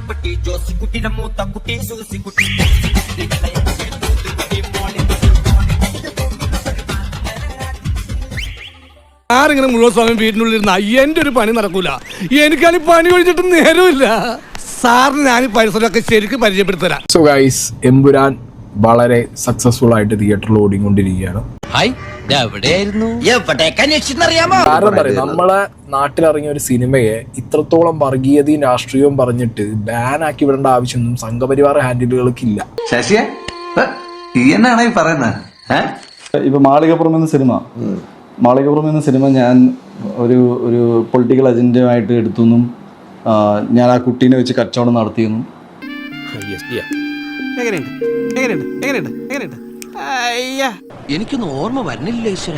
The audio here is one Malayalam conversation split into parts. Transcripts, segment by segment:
കുട്ടി ജോസിക്കുട്ടിയുടെ മൂത്ത കുട്ടി സൂസിക്കുട്ടി. ആരിങ്ങനെ മുഴുവൻ സമയം വീട്ടിനുള്ളിരുന്ന എന്റെ ഒരു പണി നടക്കൂല. എനിക്കാണെങ്കിൽ പണി ഒഴിച്ചിട്ട് നേരമില്ല. സാറിന് ഞാൻ ഈ പരിസരമൊക്കെ ശരിക്കും പരിചയപ്പെടുത്തരാം. സോ ഗൈസ്, എമ്പുരാൻ വളരെ സക്സസ്ഫുൾ ആയിട്ട് തിയേറ്ററിൽ ഓടിക്കൊണ്ടിരിക്കുകയാണ്. കാരണം പറയാം, നമ്മളെ നാട്ടിലിറങ്ങിയ ഒരു സിനിമയെ ഇത്രത്തോളം വർഗീയതയും രാഷ്ട്രീയവും പറഞ്ഞിട്ട് ബാൻ ആക്കി വിടേണ്ട ആവശ്യമൊന്നും സംഘപരിവാർ ഹാൻഡിലുകൾക്കില്ല. ശശിയെ എന്നാണ് ഈ പറയുന്നത്? ഇപ്പൊ മാളികപ്പുറം എന്ന സിനിമ ഞാൻ ഒരു പൊളിറ്റിക്കൽ അജണ്ടയുമായിട്ട് എടുത്തുനിന്നും ഞാൻ ആ കുട്ടീനെ വെച്ച് കച്ചവടം നടത്തിയെന്നും. എനിക്കൊന്നും ഓർമ്മ വരുന്നില്ല ഈശ്വര.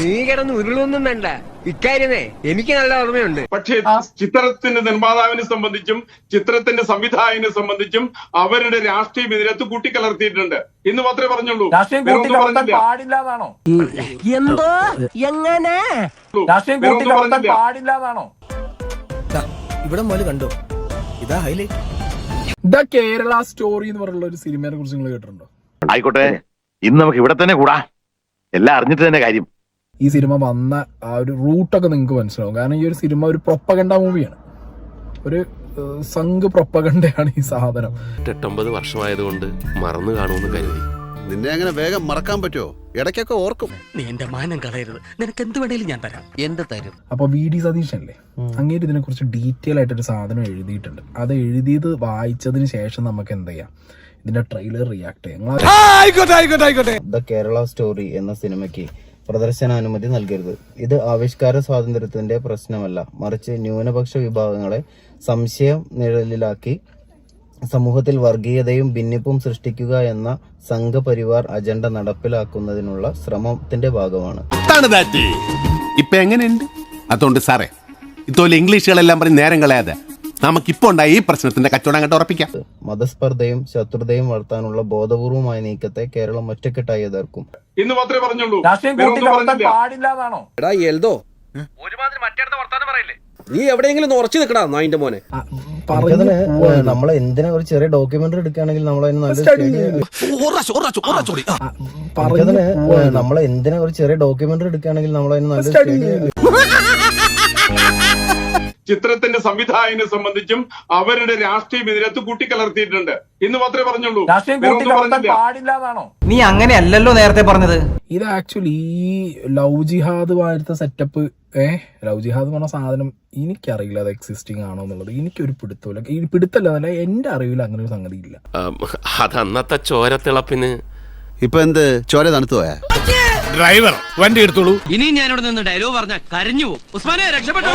നീ കിടന്ന് ഉരുളൊന്നും വേണ്ട, ഇക്കാര്യമേ എനിക്ക് നല്ല ഓർമ്മയുണ്ട്. പക്ഷേ ചിത്രത്തിന്റെ നിർമ്മാതാവിനെ സംബന്ധിച്ചും ചിത്രത്തിന്റെ സംവിധായകനെ സംബന്ധിച്ചും അവരുടെ രാഷ്ട്രീയ വിധേയത്ത് കൂട്ടിക്കലർത്തിയിട്ടുണ്ട് എന്ന് മാത്രമേ പറഞ്ഞുള്ളൂ. പാടില്ലാതാണോ? എന്തോ എങ്ങനെ പാടില്ലാതാണോ? ഇവിടെ മുതൽ കണ്ടോ, ഇതാ ഹൈലൈറ്റ്. ദ കേരള സ്റ്റോറി എന്ന് പറഞ്ഞുള്ള ഒരു സിനിമയെ കുറിച്ച് നിങ്ങൾ കേട്ടിട്ടുണ്ടോ? ആയിക്കോട്ടെ, ഇന്ന് നമുക്ക് ഇവിടെ തന്നെ കൂടാ. എല്ലാം അറിഞ്ഞിട്ട് തന്നെ കാര്യം. ഈ സിനിമ വന്ന ആ ഒരു റൂട്ടൊക്കെ നിങ്ങൾക്ക് മനസ്സിലാവും. കാരണം ഈ ഒരു സിനിമ ഒരു പ്രൊപ്പഗണ്ട മൂവിയാണ്, ഒരു സംഘ് പ്രൊപ്പഗണ്ടയാണ് ഈ സാധനം. 8-9 വർഷമായതുകൊണ്ട് മറന്നു കാണുമെന്ന് കരുതി. നിന്നെ അങ്ങനെ വേഗം മറക്കാൻ പറ്റുമോ? ഇടയ്ക്കൊക്കെ ഓർക്കും. നീ എന്റെ മാനം കളയരുത്, നിനക്ക് എന്ത് വേണേലും ഞാൻ തരാം. എന്ത് തരും? അപ്പൊ VD സതീശനല്ലേ, അങ്ങേര് ഇതിനെ കുറിച്ച് ഡീറ്റെയിൽ ആയിട്ടൊരു സാധനം എഴുതിയിട്ടുണ്ട്. അത് എഴുതിയത് വായിച്ചതിന് ശേഷം നമുക്ക് എന്ത് ചെയ്യാം, ഇതിന്റെ ട്രെയിലർ റിയാക്ട് ചെയ്യാം. ദ കേരള സ്റ്റോറി എന്ന സിനിമയ്ക്ക് പ്രദർശനാനുമതി നൽകരുത്. ഇത് ആവിഷ്കാര സ്വാതന്ത്ര്യത്തിന്റെ പ്രശ്നമല്ല, മറിച്ച് ന്യൂനപക്ഷ വിഭാഗങ്ങളെ സംശയം നിഴലിലാക്കി സമൂഹത്തിൽ വർഗീയതയും ഭിന്നിപ്പും സൃഷ്ടിക്കുക എന്ന സംഘപരിവാർ അജണ്ട നടപ്പിലാക്കുന്നതിനുള്ള ശ്രമത്തിന്റെ ഭാഗമാണ്. ഇപ്പൊ എങ്ങനെയുണ്ട്? അതുകൊണ്ട് സാറേ, ഇതുപോലെ ഇംഗ്ലീഷുകളെല്ലാം പറഞ്ഞ് നേരം കളയാതെ നമുക്കിപ്പോ ഉണ്ടായ ഈ പ്രശ്നത്തിന്റെ കച്ചവടം അങ്ങോട്ട് ഉറപ്പിക്കാം. മതസ്പർദ്ധയും ശത്രുതയും വളർത്താനുള്ള ബോധപൂർവമായ നീക്കത്തെ കേരളം ഒറ്റക്കെട്ടായി എതിർക്കും എന്ന് മാത്രമേ പറഞ്ഞുള്ളൂ. പാടില്ലാതാണോ? എടാ എൽദോ, നീ എവിടെയെങ്കിലും ഉറച്ചു നിൽക്കടാ നായിന്റെ മോനെ. നമ്മളെ എന്തിനാ ഒരു ചെറിയ ഡോക്യുമെന്ററി എടുക്കുകയാണെങ്കിൽ നമ്മളതിന് നമ്മളെ എന്തിനാ ഒരു ചെറിയ ഡോക്യുമെന്ററി എടുക്കുകയാണെങ്കിൽ നമ്മളതിന് നല്ല ചിത്രത്തിന്റെ സംവിധായകനെ സംബന്ധിച്ചും അവരുടെ രാഷ്ട്രീയ വിധേയത്ത് കൂട്ടിക്കലർത്തിയിട്ടുണ്ട് എന്ന് മാത്രമേ പറഞ്ഞുള്ളൂ. പാടില്ലാതാണോ? നീ അങ്ങനെയല്ലല്ലോ നേരത്തെ പറഞ്ഞത്. ഇത് ആക്ച്വലി ഈ ലവ് ജിഹാദ് വാഴ്ത്ത സെറ്റപ്പ്. ലവ് ജിഹാദ് പറഞ്ഞ സാധനം എനിക്കറിയില്ല അത് എക്സിസ്റ്റിംഗ് ആണോ എന്നുള്ളത്. എനിക്കൊരു പിടുത്തമില്ല. ഈ പിടുത്തല്ല, എന്റെ അറിവിൽ അങ്ങനെ ഒരു സംഗതി ഇല്ല. അത് അന്നത്തെ ചോരത്തിളപ്പിന്. ഇപ്പൊ എന്ത് ചോര തണുത്തു പോയാ? ഡ്രൈവർ വണ്ടി എടുത്തോളൂ. ഇനി ഞാനിവിടെ നിന്ന് ഡയലോഗ് പറഞ്ഞ കരഞ്ഞു പോകും. ഉസ്മാനെ രക്ഷപ്പെട്ടോ.